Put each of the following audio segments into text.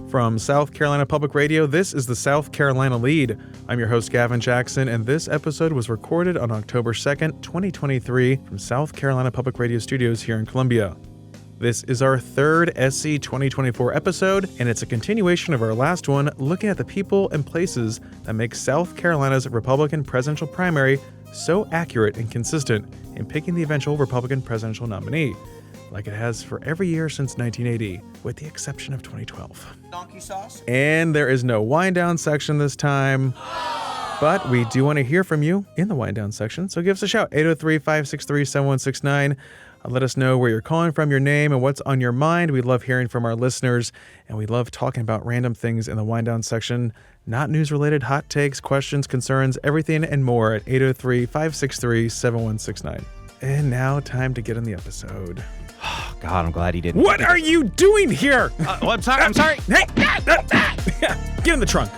From South Carolina Public Radio, this is the South Carolina Lead. I'm your host, Gavin Jackson, and this episode was recorded on October 2nd, 2023 from South Carolina Public Radio Studios here in Columbia. This is our third SC 2024 episode, and it's a continuation of our last one, looking at the people and places that make South Carolina's Republican presidential primary so accurate and consistent in picking the eventual Republican presidential nominee, like it has for every year since 1980, with the exception of 2012. Donkey sauce. And there is no wind down section this time, but we do want to hear from you in the wind down section, so give us a shout, 803-563-7169. Let us know where you're calling from, your name, and what's on your mind. We love hearing from our listeners, and we love talking about random things in the wind down section, not news-related, hot takes, questions, concerns, everything and more at 803-563-7169. And now, time to get in the episode. God, I'm glad he didn't. What are you doing here? Well, I'm sorry. Hey! Get in the trunk.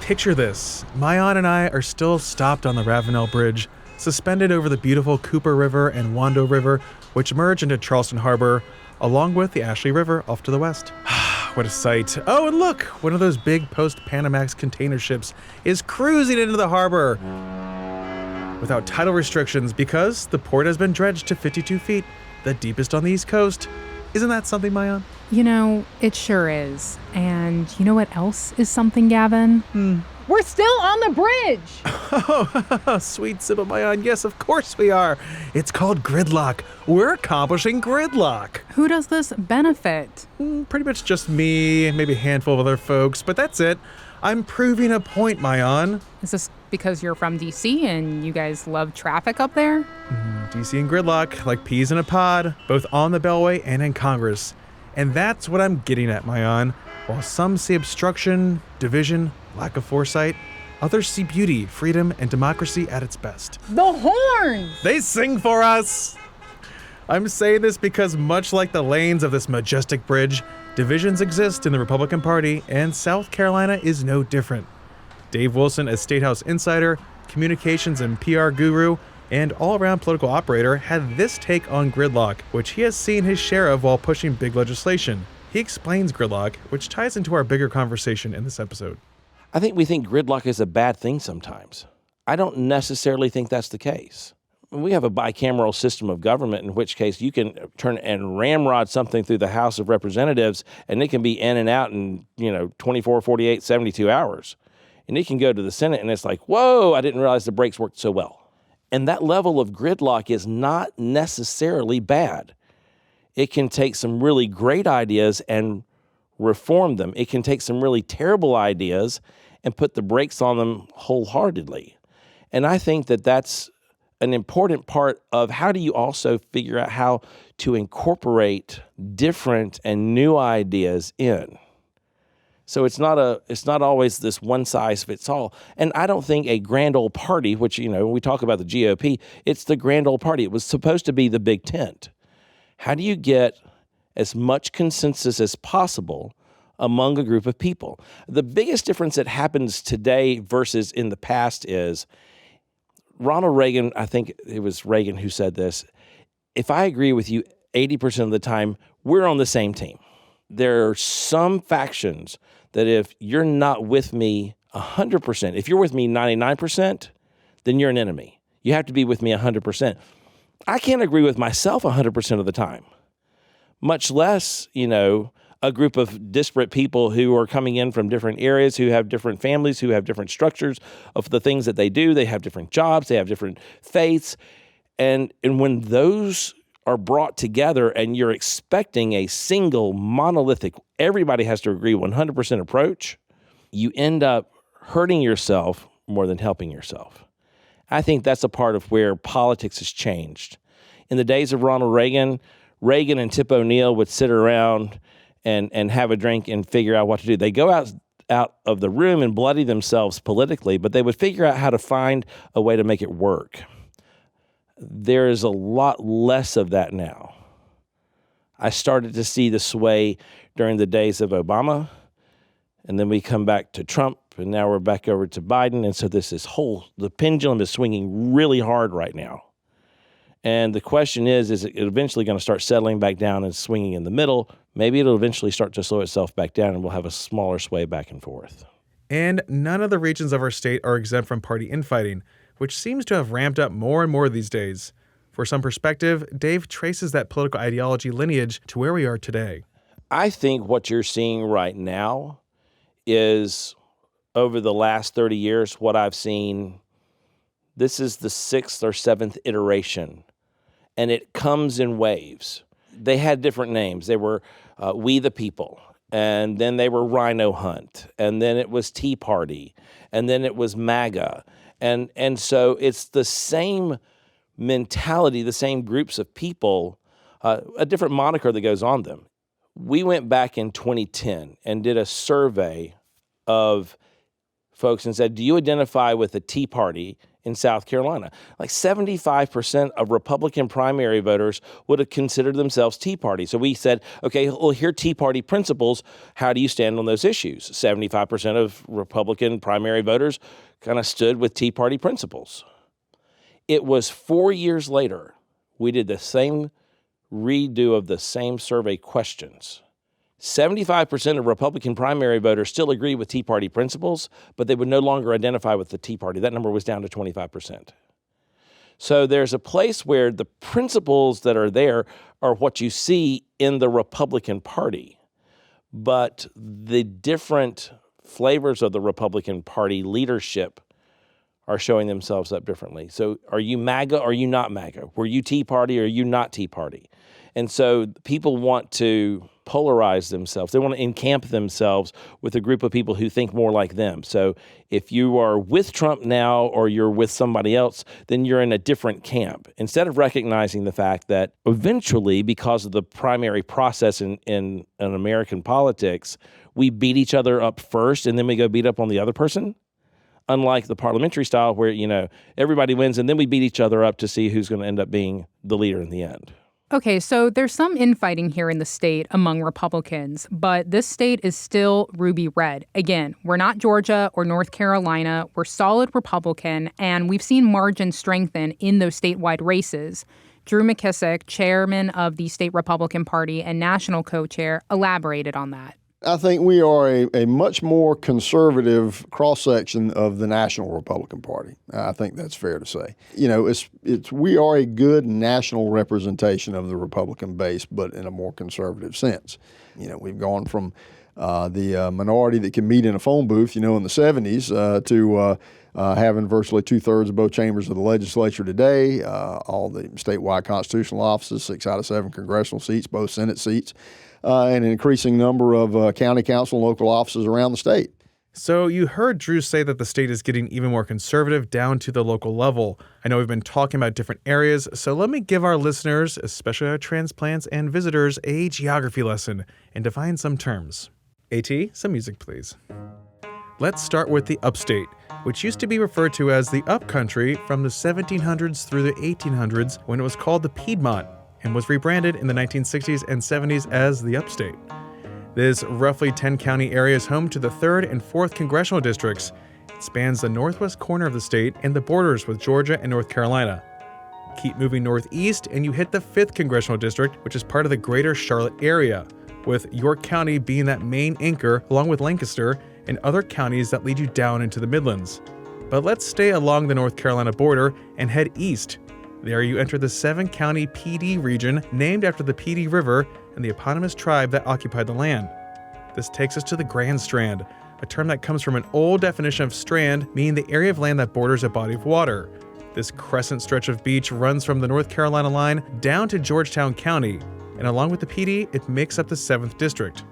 Picture this. Mayan and I are still stopped on the Ravenel Bridge, suspended over the beautiful Cooper River and Wando River, which merge into Charleston Harbor, along with the Ashley River off to the west. What a sight. Oh, and look, one of those big post-Panamax container ships is cruising into the harbor without tidal restrictions because the port has been dredged to 52 feet, the deepest on the East Coast. Isn't that something, Mayan? You know, it sure is. And you know what else is something, Gavin? We're still on the bridge! Oh, sweet sip of Mayan. Yes, of course we are. It's called gridlock. We're accomplishing gridlock. Who does this benefit? Pretty much just me, maybe a handful of other folks, but that's it. I'm proving a point, Mayan. Is this because you're from D.C. and you guys love traffic up there? D.C. and gridlock, like peas in a pod, both on the Beltway and in Congress. And that's what I'm getting at, Mayan. While some see obstruction, division, lack of foresight, others see beauty, freedom, and democracy at its best. The horns! They sing for us! I'm saying this because much like the lanes of this majestic bridge, divisions exist in the Republican Party, and South Carolina is no different. Dave Wilson, a State House insider, communications and PR guru, and all-around political operator, had this take on gridlock, which he has seen his share of while pushing big legislation. He explains gridlock, which ties into our bigger conversation in this episode. I think we think gridlock is a bad thing sometimes. I don't necessarily think that's the case. We have a bicameral system of government, in which case you can turn and ramrod something through the House of Representatives, and it can be in and out in, 24, 48, 72 hours. And it can go to the Senate, and it's like, whoa, I didn't realize the brakes worked so well. And that level of gridlock is not necessarily bad. It can take some really great ideas and reform them. It can take some really terrible ideas and put the brakes on them wholeheartedly. And I think that that's an important part of how do you also figure out how to incorporate different and new ideas in. So it's not always this one size fits all. And I don't think a grand old party, which, when we talk about the GOP, it's the grand old party. It was supposed to be the big tent. How do you get as much consensus as possible among a group of people? The biggest difference that happens today versus in the past is Ronald Reagan, I think it was Reagan who said this, if I agree with you 80% of the time, we're on the same team. There are some factions that if you're not with me 100%, if you're with me 99%, then you're an enemy. You have to be with me 100%. I can't agree with myself 100% of the time, much less, a group of disparate people who are coming in from different areas, who have different families, who have different structures of the things that they do. They have different jobs. They have different faiths. And when those are brought together and you're expecting a single monolithic, everybody has to agree 100% approach, you end up hurting yourself more than helping yourself. I think that's a part of where politics has changed. In the days of Ronald Reagan, Reagan and Tip O'Neill would sit around and have a drink and figure out what to do. They go out out of the room and bloody themselves politically, but they would figure out how to find a way to make it work. There is a lot less of that now. I started to see the sway during the days of Obama, and then we come back to Trump, and now we're back over to Biden, and so the pendulum is swinging really hard right now. And the question is it eventually going to start settling back down and swinging in the middle? Maybe it'll eventually start to slow itself back down, and we'll have a smaller sway back and forth. And none of the regions of our state are exempt from party infighting, which seems to have ramped up more and more these days. For some perspective, Dave traces that political ideology lineage to where we are today. I think what you're seeing right now is, over the last 30 years, what I've seen, this is the 6th or 7th iteration, and it comes in waves. They had different names. They were We the People, and then they were Rhino Hunt, and then it was Tea Party, and then it was MAGA. And so it's the same mentality, the same groups of people, a different moniker that goes on them. We went back in 2010 and did a survey of folks and said, do you identify with the Tea Party in South Carolina? Like 75% of Republican primary voters would have considered themselves Tea Party. So we said, okay, well, here are Tea Party principles. How do you stand on those issues? 75% of Republican primary voters kind of stood with Tea Party principles. It was 4 years later, we did the same redo of the same survey questions. 75% of Republican primary voters still agree with Tea Party principles, but they would no longer identify with the Tea Party. That number was down to 25%. So there's a place where the principles that are there are what you see in the Republican Party, but the different flavors of the Republican Party leadership are showing themselves up differently. So are you MAGA or are you not MAGA? Were you Tea Party or are you not Tea Party? And so people want to polarize themselves. They want to encamp themselves with a group of people who think more like them. So if you are with Trump now or you're with somebody else, then you're in a different camp. Instead of recognizing the fact that eventually, because of the primary process in American politics, we beat each other up first and then we go beat up on the other person. Unlike the parliamentary style where, everybody wins and then we beat each other up to see who's going to end up being the leader in the end. Okay, so there's some infighting here in the state among Republicans, but this state is still ruby red. Again, we're not Georgia or North Carolina. We're solid Republican, and we've seen margins strengthen in those statewide races. Drew McKissick, chairman of the state Republican Party and national co-chair, elaborated on that. I think we are a much more conservative cross-section of the national Republican Party. I think that's fair to say. We are a good national representation of the Republican base, but in a more conservative sense. We've gone from the minority that can meet in a phone booth, in the 70s to having virtually 2/3 of both chambers of the legislature today, all the statewide constitutional offices, 6 out of 7 congressional seats, both Senate seats, and an increasing number of county council and local offices around the state. So you heard Drew say that the state is getting even more conservative down to the local level. I know we've been talking about different areas, so let me give our listeners, especially our transplants and visitors, a geography lesson and define some terms. AT, some music, please. Let's start with the upstate, which used to be referred to as the upcountry from the 1700s through the 1800s when it was called the Piedmont and was rebranded in the 1960s and 70s as the upstate. This roughly 10-county area is home to the 3rd and 4th congressional districts. It spans the northwest corner of the state and the borders with Georgia and North Carolina. Keep moving northeast and you hit the 5th congressional district, which is part of the greater Charlotte area, with York County being that main anchor along with Lancaster and other counties that lead you down into the Midlands. But let's stay along the North Carolina border and head east. There you enter the 7-county Pee Dee region named after the Pee Dee River and the eponymous tribe that occupied the land. This takes us to the Grand Strand, a term that comes from an old definition of strand, meaning the area of land that borders a body of water. This crescent stretch of beach runs from the North Carolina line down to Georgetown County, and along with the Pee Dee, it makes up the 7th district.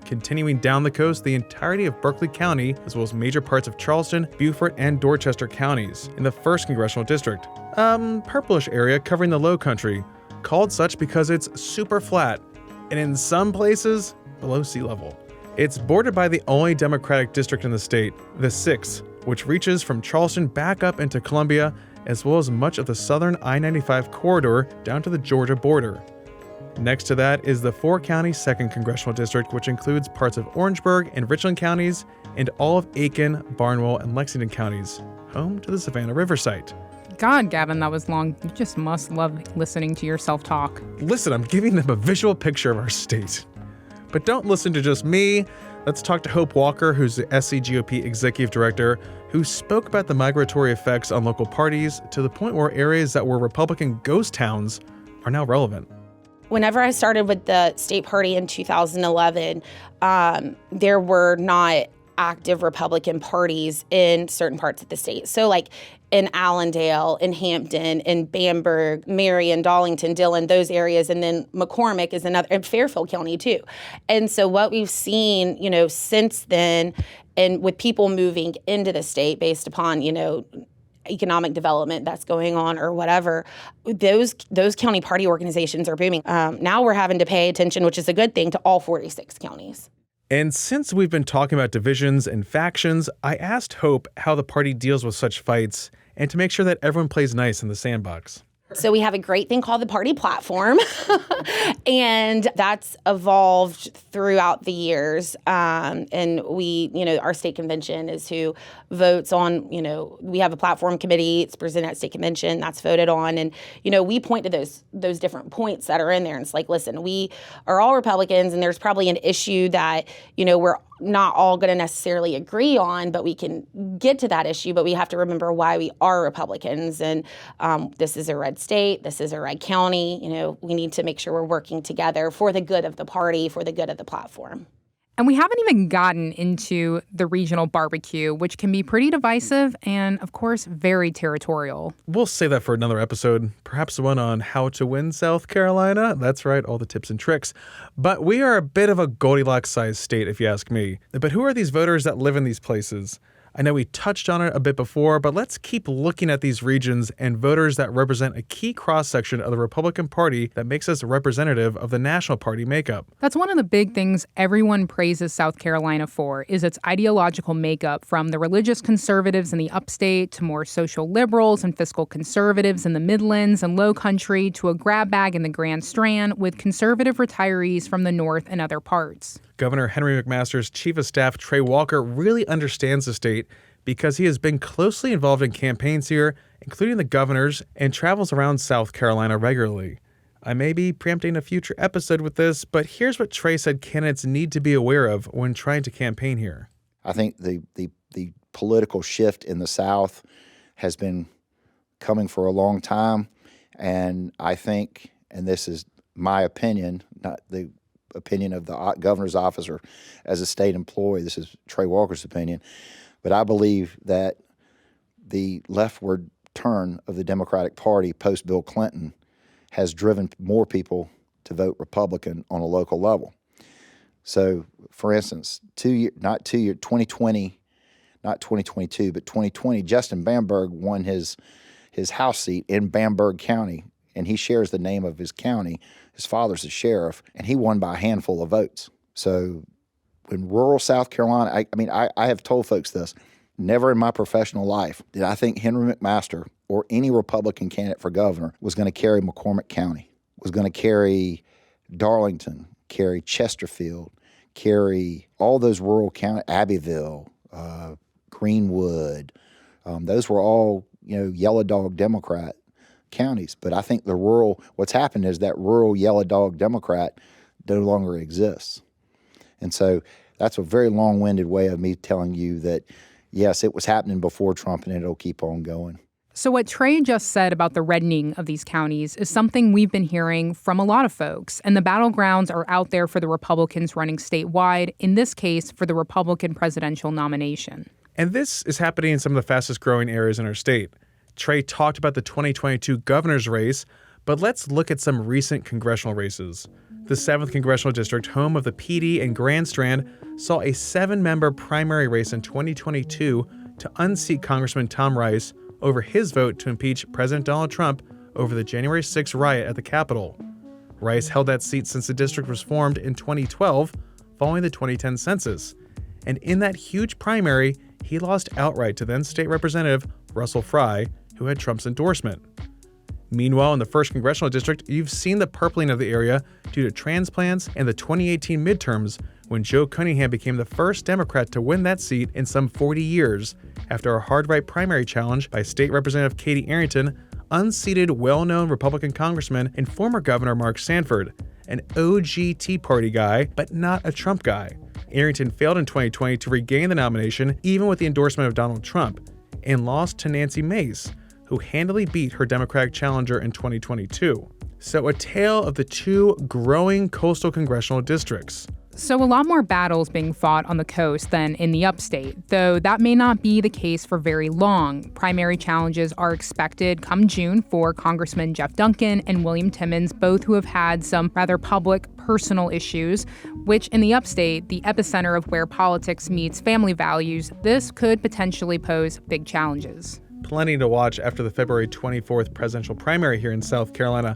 Continuing down the coast, the entirety of Berkeley County, as well as major parts of Charleston, Beaufort, and Dorchester counties in the 1st congressional district. Purplish area covering the low country, called such because it's super flat, and in some places, below sea level. It's bordered by the only Democratic district in the state, the 6th, which reaches from Charleston back up into Columbia, as well as much of the southern I-95 corridor down to the Georgia border. Next to that is the 4-county 2nd Congressional District, which includes parts of Orangeburg and Richland counties, and all of Aiken, Barnwell, and Lexington counties, home to the Savannah River site. God, Gavin, that was long. You just must love listening to yourself talk. Listen, I'm giving them a visual picture of our state. But don't listen to just me. Let's talk to Hope Walker, who's the SCGOP Executive Director, who spoke about the migratory effects on local parties to the point where areas that were Republican ghost towns are now relevant. Whenever I started with the state party in 2011, there were not active Republican parties in certain parts of the state. So like in Allendale, in Hampton, in Bamberg, Marion, Darlington, Dillon, those areas, and then McCormick is another, and Fairfield County too. And so what we've seen, since then, and with people moving into the state based upon, economic development that's going on or whatever, those county party organizations are booming. Now we're having to pay attention, which is a good thing, to all 46 counties. And since we've been talking about divisions and factions, I asked Hope how the party deals with such fights and to make sure that everyone plays nice in the sandbox. So we have a great thing called the party platform, and that's evolved throughout the years. And we, our state convention is who votes on, we have a platform committee. It's presented at state convention. That's voted on. And, we point to those different points that are in there. And it's like, listen, we are all Republicans, and there's probably an issue that, we're not all going to necessarily agree on, but we can get to that issue. But we have to remember why we are Republicans. And this is a red state. This is a red county. We need to make sure we're working together for the good of the party, for the good of the platform. And we haven't even gotten into the regional barbecue, which can be pretty divisive and, of course, very territorial. We'll save that for another episode, perhaps one on how to win South Carolina. That's right, all the tips and tricks. But we are a bit of a Goldilocks-sized state, if you ask me. But who are these voters that live in these places? I know we touched on it a bit before, but let's keep looking at these regions and voters that represent a key cross-section of the Republican Party that makes us representative of the national party makeup. That's one of the big things everyone praises South Carolina for, is its ideological makeup, from the religious conservatives in the upstate to more social liberals and fiscal conservatives in the Midlands and Low Country to a grab bag in the Grand Strand with conservative retirees from the North and other parts. Governor Henry McMaster's Chief of Staff, Trey Walker, really understands the state because he has been closely involved in campaigns here, including the governor's, and travels around South Carolina regularly. I may be preempting a future episode with this, but here's what Trey said candidates need to be aware of when trying to campaign here. I think the political shift in the South has been coming for a long time, and I think, and this is my opinion, not the opinion of the governor's office or as a state employee, this is Trey Walker's opinion, but I believe that the leftward turn of the Democratic Party post-Bill Clinton has driven more people to vote Republican on a local level. So, for instance, 2020, not 2022, but 2020, Justin Bamberg won his House seat in Bamberg County, and he shares the name of his county. His father's a sheriff, and he won by a handful of votes. So in rural South Carolina, I have told folks this, never in my professional life did I think Henry McMaster or any Republican candidate for governor was going to carry McCormick County, was going to carry Darlington, carry Chesterfield, carry all those rural counties, Abbeville, Greenwood. Those were all, yellow dog Democrat counties. But I think what's happened is that rural yellow dog Democrat no longer exists. And so that's a very long-winded way of me telling you that, yes, it was happening before Trump and it'll keep on going. So what Trey just said about the reddening of these counties is something we've been hearing from a lot of folks, and the battlegrounds are out there for the Republicans running statewide, in this case for the Republican presidential nomination. And this is happening in some of the fastest growing areas in our state. Trey talked about the 2022 governor's race, but let's look at some recent congressional races. The 7th Congressional District, home of the PD and Grand Strand, saw a 7-member primary race in 2022 to unseat Congressman Tom Rice over his vote to impeach President Donald Trump over the January 6th riot at the Capitol. Rice held that seat since the district was formed in 2012, following the 2010 census. And in that huge primary, he lost outright to then State Representative Russell Fry, who had Trump's endorsement. Meanwhile, in the 1st Congressional District, you've seen the purpling of the area due to transplants and the 2018 midterms, when Joe Cunningham became the first Democrat to win that seat in some 40 years after a hard-right primary challenge by State Representative Katie Arrington unseated well-known Republican Congressman and former Governor Mark Sanford, an OG Tea Party guy, but not a Trump guy. Arrington failed in 2020 to regain the nomination, even with the endorsement of Donald Trump, and lost to Nancy Mace, who handily beat her Democratic challenger in 2022. So a tale of the two growing coastal congressional districts. So a lot more battles being fought on the coast than in the upstate, though that may not be the case for very long. Primary challenges are expected come June for Congressman Jeff Duncan and William Timmons, both who have had some rather public personal issues, which in the upstate, the epicenter of where politics meets family values, this could potentially pose big challenges. Plenty to watch after the February 24th presidential primary here in South Carolina.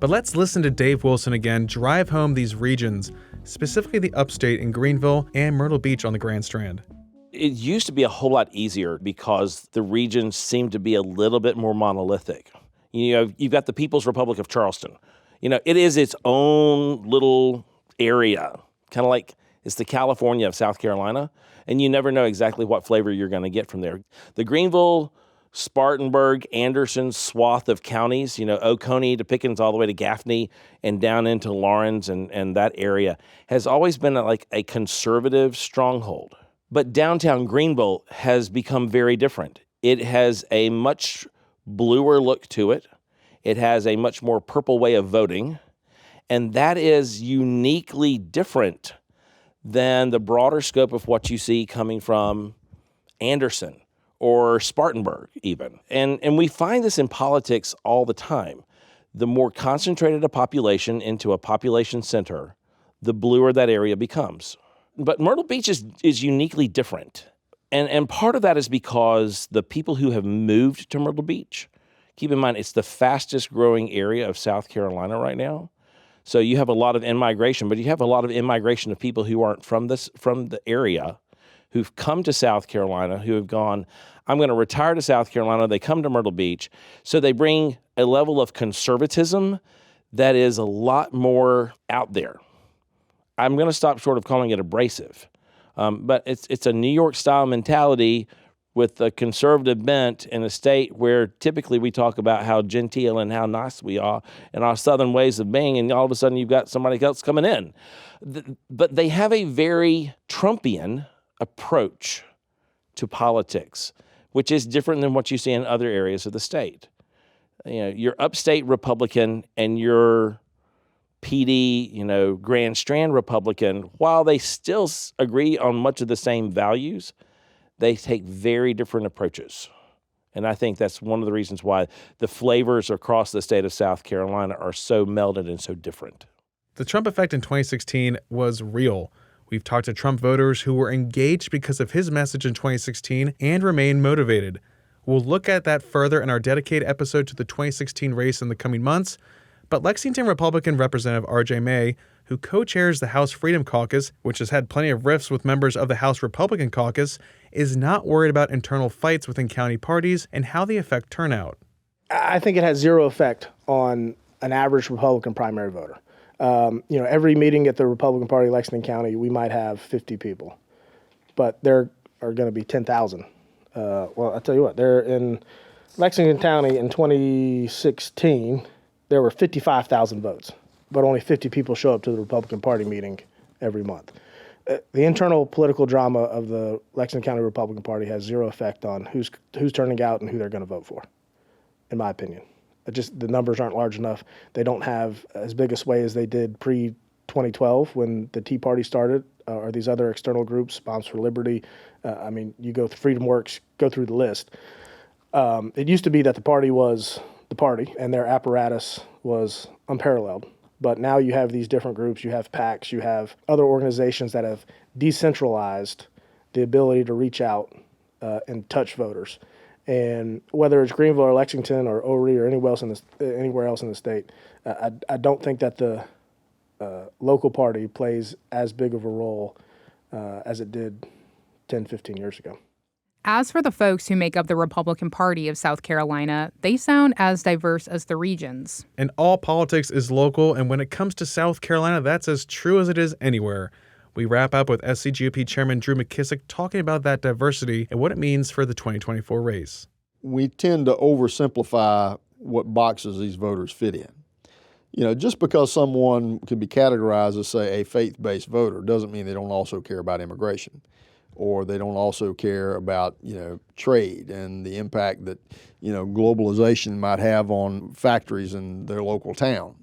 But let's listen to Dave Wilson again drive home these regions, specifically the upstate in Greenville and Myrtle Beach on the Grand Strand. It used to be a whole lot easier because the regions seemed to be a little bit more monolithic. You've got the People's Republic of Charleston. It is its own little area, kind of like it's the California of South Carolina, and you never know exactly what flavor you're going to get from there. The Greenville, Spartanburg, Anderson swath of counties, Oconee to Pickens all the way to Gaffney and down into Lawrence and that area has always been like a conservative stronghold. But downtown Greenville has become very different. It has a much bluer look to it. It has a much more purple way of voting. And that is uniquely different than the broader scope of what you see coming from Anderson or Spartanburg even. And we find this in politics all the time. The more concentrated a population into a population center, the bluer that area becomes. But Myrtle Beach is uniquely different. And part of that is because the people who have moved to Myrtle Beach, keep in mind, it's the fastest growing area of South Carolina right now. So you have a lot of in-migration, but you have a lot of in-migration of people who aren't from the area, who've come to South Carolina, who have gone, I'm going to retire to South Carolina. They come to Myrtle Beach. So they bring a level of conservatism that is a lot more out there. I'm going to stop short of calling it abrasive. But it's a New York-style mentality with a conservative bent in a state where typically we talk about how genteel and how nice we are and our southern ways of being, and all of a sudden you've got somebody else coming in. But they have a very Trumpian approach to politics, which is different than what you see in other areas of the state. Your upstate Republican and your PD, Grand Strand Republican, while they still agree on much of the same values, they take very different approaches. And I think that's one of the reasons why the flavors across the state of South Carolina are so melded and so different. The Trump effect in 2016 was real. We've talked to Trump voters who were engaged because of his message in 2016 and remain motivated. We'll look at that further in our dedicated episode to the 2016 race in the coming months. But Lexington Republican Representative R.J. May, who co-chairs the House Freedom Caucus, which has had plenty of rifts with members of the House Republican Caucus, is not worried about internal fights within county parties and how they affect turnout. I think it has zero effect on an average Republican primary voter. Every meeting at the Republican Party in Lexington County, we might have 50 people, but there are going to be 10,000. I'll tell you what, there in Lexington County in 2016, there were 55,000 votes, but only 50 people show up to the Republican Party meeting every month. The internal political drama of the Lexington County Republican Party has zero effect on who's turning out and who they're going to vote for, in my opinion. The numbers aren't large enough. They don't have as big a sway as they did pre-2012 when the Tea Party started, or these other external groups, Moms for Liberty. You go through Freedom Works, go through the list. It used to be that the party was the party and their apparatus was unparalleled. But now you have these different groups, you have PACs, you have other organizations that have decentralized the ability to reach out and touch voters. And whether it's Greenville or Lexington or Horry or anywhere else in the state, I don't think that the local party plays as big of a role as it did 10, 15 years ago. As for the folks who make up the Republican Party of South Carolina, they sound as diverse as the regions. And all politics is local, and when it comes to South Carolina, that's as true as it is anywhere. We wrap up with SCGOP Chairman Drew McKissick talking about that diversity and what it means for the 2024 race. We tend to oversimplify what boxes these voters fit in. You know, just because someone can be categorized as, say, a faith-based voter doesn't mean they don't also care about immigration, or they don't also care about, trade and the impact that, globalization might have on factories in their local town,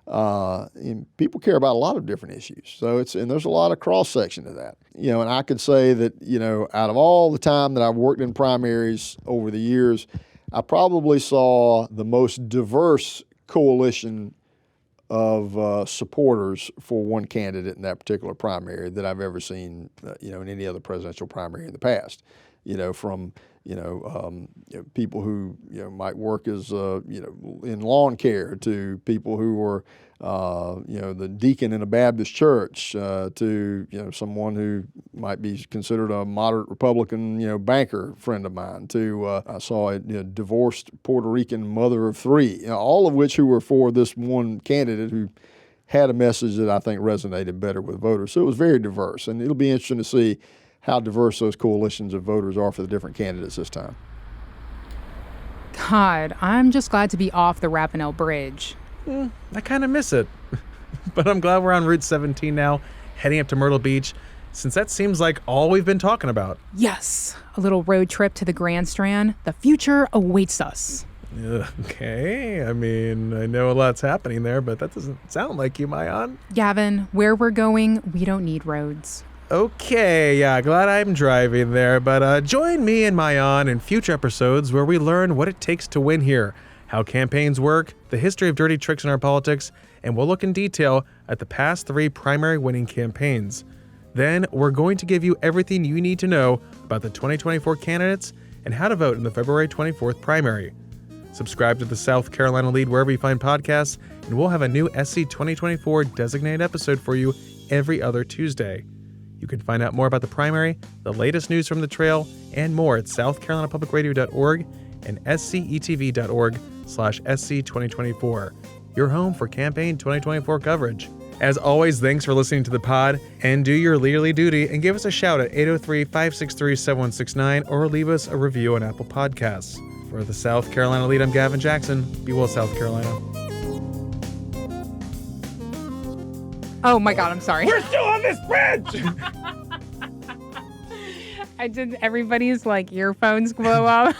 And people care about a lot of different issues. So and there's a lot of cross-section to that. And I could say that, out of all the time that I've worked in primaries over the years, I probably saw the most diverse coalition of supporters for one candidate in that particular primary that I've ever seen, in any other presidential primary in the past. From people who might work as in lawn care, to people who were the deacon in a Baptist church, to someone who might be considered a moderate Republican banker friend of mine, to I saw a divorced Puerto Rican mother of three, all of which who were for this one candidate who had a message that I think resonated better with voters. So it was very diverse, and it'll be interesting to see how diverse those coalitions of voters are for the different candidates this time. God, I'm just glad to be off the Rappahannock Bridge. I kind of miss it. But I'm glad we're on Route 17 now, heading up to Myrtle Beach, since that seems like all we've been talking about. Yes, a little road trip to the Grand Strand. The future awaits us. Okay, I mean, I know a lot's happening there, but that doesn't sound like you, Mayan. Gavin, where we're going, we don't need roads. Okay, yeah, glad I'm driving there, but join me and Mayan in future episodes where we learn what it takes to win here, how campaigns work, the history of dirty tricks in our politics, and we'll look in detail at the past 3 primary winning campaigns. Then, we're going to give you everything you need to know about the 2024 candidates and how to vote in the February 24th primary. Subscribe to the South Carolina Lead wherever you find podcasts, and we'll have a new SC 2024 designated episode for you every other Tuesday. You can find out more about the primary, the latest news from the trail, and more at southcarolinapublicradio.org and scetv.org/SC2024, your home for campaign 2024 coverage. As always, thanks for listening to the pod, and do your leaderly duty and give us a shout at 803-563-7169 or leave us a review on Apple Podcasts. For the South Carolina Lead, I'm Gavin Jackson. Be well, South Carolina. Oh my God, I'm sorry. We're still on this bridge! Everybody's earphones blow up.